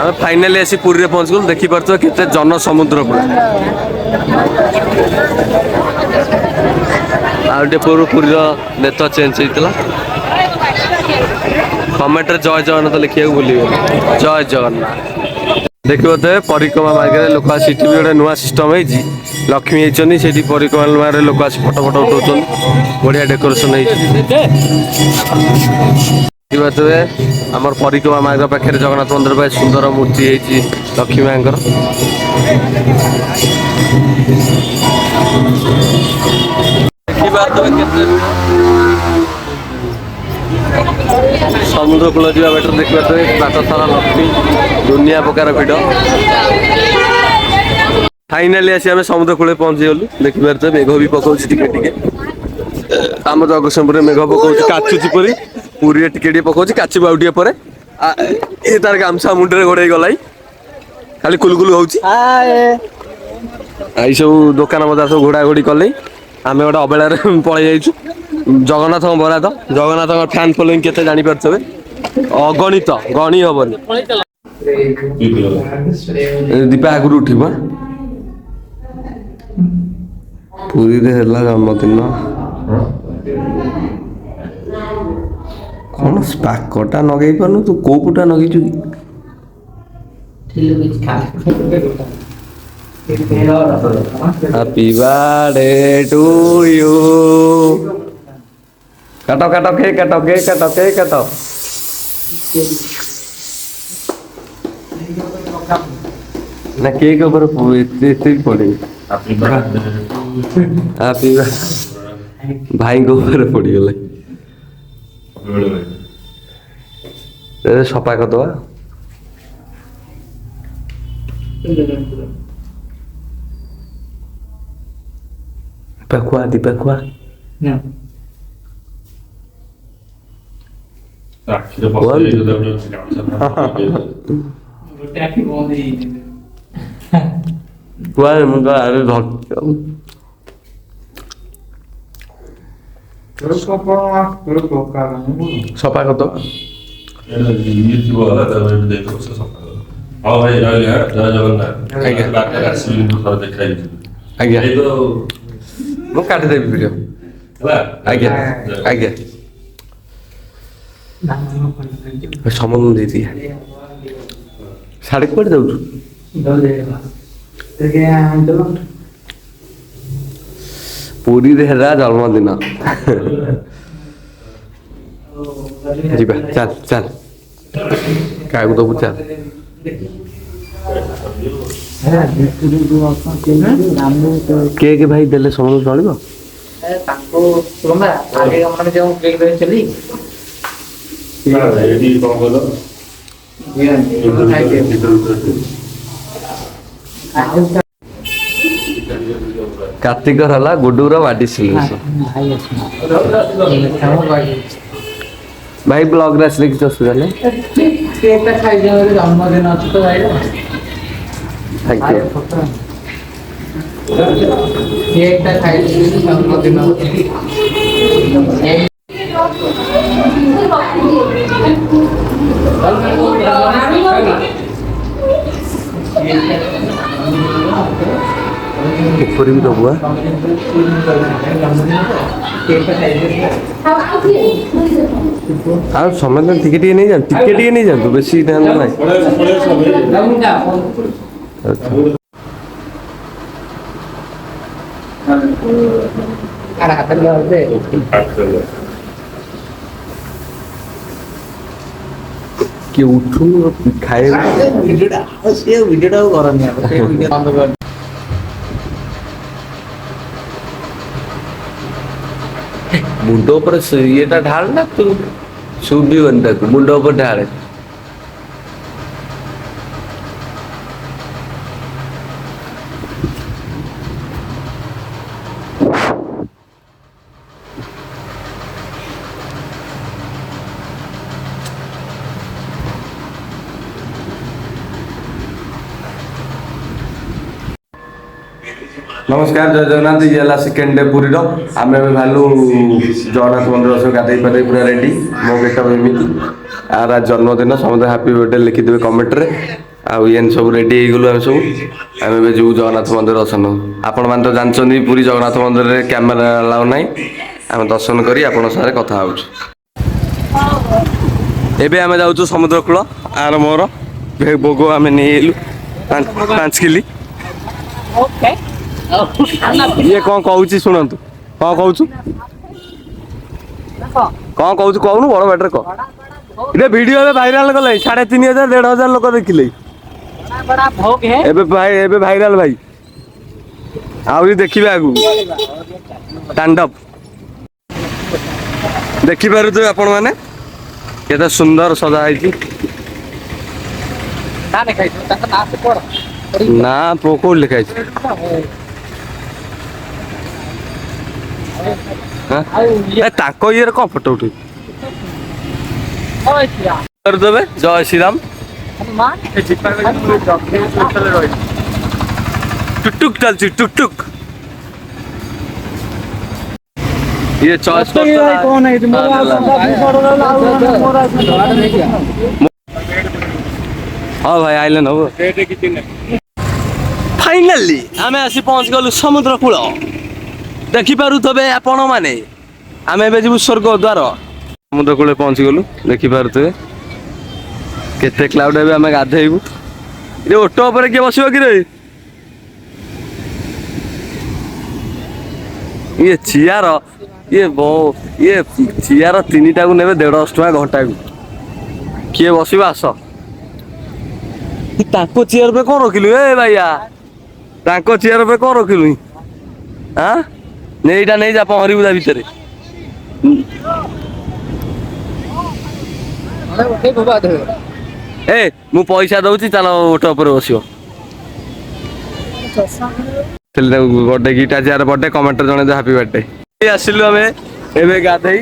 ଆମେ ଫାଇନାଲି ଆସି ପୁରୀରେ ପହଞ୍ଚିଗଲୁ। ଦେଖିପାରୁଥିବ କେତେ ଜନ ସମୁଦ୍ର ପୁରା। ଆଉ ଟିକେ ପୂର୍ବରୁ ପୁରୀର ନେତା ଚେଞ୍ଜ ହେଇଥିଲା। କମେଣ୍ଟରେ ଜୟ ଜଗନ୍ନାଥ ଲେଖିବାକୁ ଭୁଲିବେନି। ଜୟ ଜଗନ୍ନାଥ। ଦେଖିପାରୁଥିବେ ପରିକ୍ରମା ମାର୍ଗରେ ଲୋକ ଆସି ସେଠି ବି ଗୋଟେ ନୂଆ ସିଷ୍ଟମ ହେଇଛି। ଲକ୍ଷ୍ମୀ ହେଇଛନ୍ତି ସେଇଠି ପରିକ୍ରମା ମାର୍ଗରେ ଲୋକ ଆସି ଫଟୋ ଉଠାଉଛନ୍ତି। ବଢିଆ ଡେକୋରେସନ ହେଇଛି। ଦେଖିପାରୁଥିବେ ଆମର ପରିକ୍ରମା ମାର୍ଗ ପାଖରେ ଜଗନ୍ନାଥ ମନ୍ଦିର ପାଇଁ ସୁନ୍ଦର ମୂର୍ତ୍ତି ହେଇଛି ଲକ୍ଷ୍ମୀ ମାଙ୍କର। ଦେଖିପାରୁଥିବେ କେତେ ସମୁଦ୍ର କୂଳ ଯିବା ବାଟରେ ଦେଖିପାରୁଥିବେ ବାଟ ସାରା ଲକ୍ଷ୍ମୀ ଦୁନିଆ ପ୍ରକାର ଭିଡ଼। ଫାଇନାଲି ଆସି ଆମେ ସମୁଦ୍ର କୂଳରେ ପହଞ୍ଚିଗଲୁ। ଦେଖିପାରୁଥିବେ ମେଘ ବି ପକଉଛି ଟିକେ ଟିକେ। ଆମ ଜଗତସିଂହପୁରରେ ମେଘ ପକଉଛି କାଚୁଛି ପରି। ପୁରୀରେ ଟିକେ ଟିକେ ପକଉଛି କାଚିବ ଆଉ ଟିକେ ପରେ। ଇଏ ତାର ଗାମୁଛା ମୁଣ୍ଡରେ ଘୋଡେଇ ଗଲାଇ ଖାଲି କୁଲୁକୁଲୁ ହଉଛି। ଏଇ ସବୁ ଦୋକାନ ବଜାର ସବୁ ଘୋଡା ଘୋଡି କଲେଇ ଆମେ ଗୋଟେ ଅବେଳାରେ ପଳେଇ ଯାଇଛୁ। ଜଗନ୍ନାଥଙ୍କ ବରାଦ ଜଗନ୍ନାଥଙ୍କ ଫ୍ୟାନ୍ ଫଲୋଇଂ କେତେ ଜାଣିପାରୁଥିବେ। ଅଗଣିତ ଗଣି ହବନି। ଦୀପା ଆଗରୁ ଉଠିବ। ପୁରୀରେ ହେଲା ଜନ୍ମଦିନ। କଣ ସ୍ପାକଟା ନଗେଇ ପାରୁନୁ ତୁ କୋଉ ପୁଟା ନଗେଇଛୁ କି? Happy birthday to you. କାଟ କାଟ କେକ୍ କାଟ କେକ୍ କାଟ କେକ୍ କାଟ। ନା କେକ୍ ଉପରେ ଏତେ ବି ପଡେନି। ହାପି ଭାଇଙ୍କ ଉପରେ ପଡିଗଲା। ସଫା କରିଦବା। ଖୁଆ ଦୀପା ଖୁଆ। ମୁଁ ତ ଆରେ ସଫା କରିଦବା। ହଁ ଭାଇ ରହିଲି। ଜୟ ଜଗନ୍ନାଥ। ଆଜ୍ଞା ମୁଁ କାଟିଦେବି ଭିଡ଼ିଓ। ଆଜ୍ଞା ଆଜ୍ଞା ସମସ୍ତଙ୍କୁ ଦେଇଦିଏ। ସାଢେ କୁଆଡେ ଯାଉଛୁ? ପୁରୀରେ ହେଲା ଜନ୍ମଦିନ। ଯିବା ଚାଲ ଚାଲ କାହାକୁ ଦବୁ ଚାଲ। କେକ୍ ଭାଇ ଦେଲେ ସମସ୍ତଙ୍କୁ ଚଳିବ। ତାଙ୍କୁ ଆଗେ ମାନେ ଯେଉଁ କେକ୍ ଦେଇଥିଲି କାର୍ତ୍ତିକ ହେଲା ଗୁଡୁର ବାଡି ଭାଇ ବ୍ଲଗରେ ଆସିଲେ କିଛି ଅସୁବିଧା ନାହିଁ। ଜନ୍ମଦିନ ଅଛି ତ ଭାଇ। କେକଟା ଖାଇଦେବି ଜନ୍ମଦିନ। ଉପରେ ବି ଦବୁ। ଆଉ ସମସ୍ତେ ଟିକେ ଟିକେ ନେଇଯାଆନ୍ତୁ। ଟିକେ ଟିକେ ନେଇଯାଆନ୍ତୁ ବେଶୀ ନାହିଁ। କିଏ ଉଠୁନି ଖାଇବା ଭିଡ଼ିଓଟା ଆଉ କରନି। ମୁଣ୍ଡ ଉପରେ ଇଏଟା ଢାଳ ନା ତୁ ଶୁଭିବନି ତାକୁ। ମୁଣ୍ଡ ଉପରେ ଢାଳେ। नमस्कार जय जगन्नाथ। ये है सेकेंड डे पुरी आम भालु जगन्नाथ मंदिर सब गाधे पारे पूरा रेडी। मो गेट एमती आर आज जन्मदिन समस्त हापी बर्थडे लिखिदेवे कमेंट रे। ଆଉ ଏନ୍ ସବୁ ରେଡ଼ି ହେଇଗଲୁ ଆମେ ସବୁ। ଆମେ ଏବେ ଯିବୁ ଜଗନ୍ନାଥ ମନ୍ଦିର ଦର୍ଶନ। ଆପଣମାନେ ତ ଜାଣିଛନ୍ତି ପୁରୀ ଜଗନ୍ନାଥ ମନ୍ଦିରରେ କ୍ୟାମେରା ଆଲାଉ ନାହିଁ। ଆମେ ଦର୍ଶନ କରି ଆପଣଙ୍କ ସାଙ୍ଗରେ କଥା ହେଉଛୁ। ଏବେ ଆମେ ଯାଉଛୁ ସମୁଦ୍ର କୂଳ। ଆର ମୋର ଭୋଗ ଆମେ ନେଇଆଇଲୁ 5 କିଲି। ଇଏ କଣ କହୁଛି ଶୁଣନ୍ତୁ। କଣ କହୁଛୁ? କଣ କହୁଛୁ କହୁନୁ ବଡ ପାଟିରେ କହ। ଏ ଭିଡିଓ ଏବେ ଭାଇରାଲ କଲେ 3500 1500 ଲୋକ ଦେଖିଲେ। ଏବେ ଭାଇରାଲ ଭାଇ। ଆହୁରି ଦେଖିବେ ଆଗକୁ ତାଣ୍ଡବ। ଦେଖିପାରୁଥିବେ ଆପଣ ମାନେ କେତେ ସୁନ୍ଦର ସଜା ହେଇଛି। ନା କୋଉଠି ଲେଖା ହେଇଛି? ତାଙ୍କ ଇଏରେ କଣ ଫଟୋ ଉଠେଇବୁ? କରିଦେବେ ଜୟ ଶ୍ରୀରାମ। ଟୁକ୍ ଚାଲିଛି ଟୁକ୍। ଇଏ ଚଏସ୍ ହଁ ଭାଇ ଆଇଲେ ନବୁ। ଫାଇନାଲି ଆମେ ଆସି ପହଞ୍ଚି ଗଲୁ ସମୁଦ୍ର କୂଳ। ଦେଖିପାରୁଥିବେ ଆପଣ ମାନେ ଆମେ ଏବେ ଯିବୁ ସ୍ୱର୍ଗ ଦ୍ୱାର। ସମୁଦ୍ର କୂଳେ ପହଞ୍ଚି ଗଲୁ ଦେଖିପାରୁଥିବେ। କେତେ କ୍ଲାଉଡ ଏବେ ଆମେ ଗାଧେଇବୁ। ଏ ଓଟୋ ଉପରେ କିଏ ବସିବ କିରେ? ଇଏ ଚିଆର ଚିଆର 3ଟାକୁ ନେବେ 150 ଟଙ୍କା ଘଣ୍ଟାକୁ। କିଏ ବସିବ ଆସ। ତାଙ୍କ ଚେୟାର ଉପରେ କଣ ରଖିଲୁ ଏ ବାଇଆ? ତାଙ୍କ ଚେୟାର ଉପରେ କଣ ରଖିଲୁ? ଆଁ ଏଇଟା ନେଇଯା ପହଁରିବୁ ତା ଭିତରେ। ଏ ମୁଁ ପଇସା ଦଉଛି ଚାଲ ଓଟୋ ଉପରେ ବସିବ। ଗଡେଇକି ତା ଚେୟାର ପଟେ କମେଣ୍ଟରେ ଜଣେଇଦେ ହାପି ବାର୍ଥଡେ। ଆସିଲୁ ଆମେ ଏବେ ଗାଧେଇ।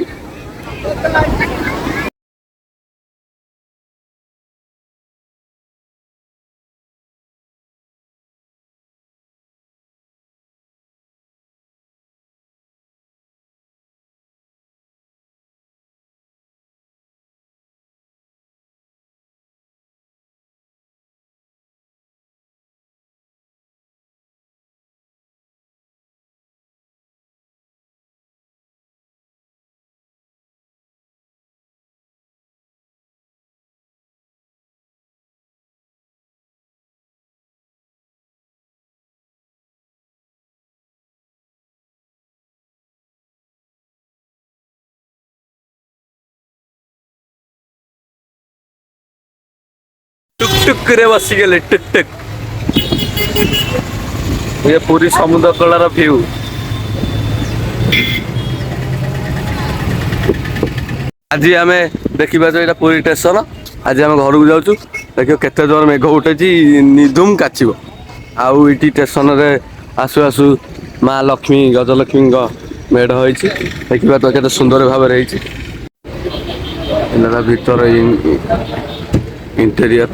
टुक रे बसीगले टुक। ये पूरी समुद्र कूलर व्यू। आज आम देखा जो पुरी स्टेशन। आज आम घर को जाऊँ देख केते जोर मेघ उठे निधूम काचब। आउ ये स्टेशन रे आसु आसु माँ लक्ष्मी गजलक्ष्मी मेढ़ होती देखा तो केते सुंदर भाव भर इंटेरियर।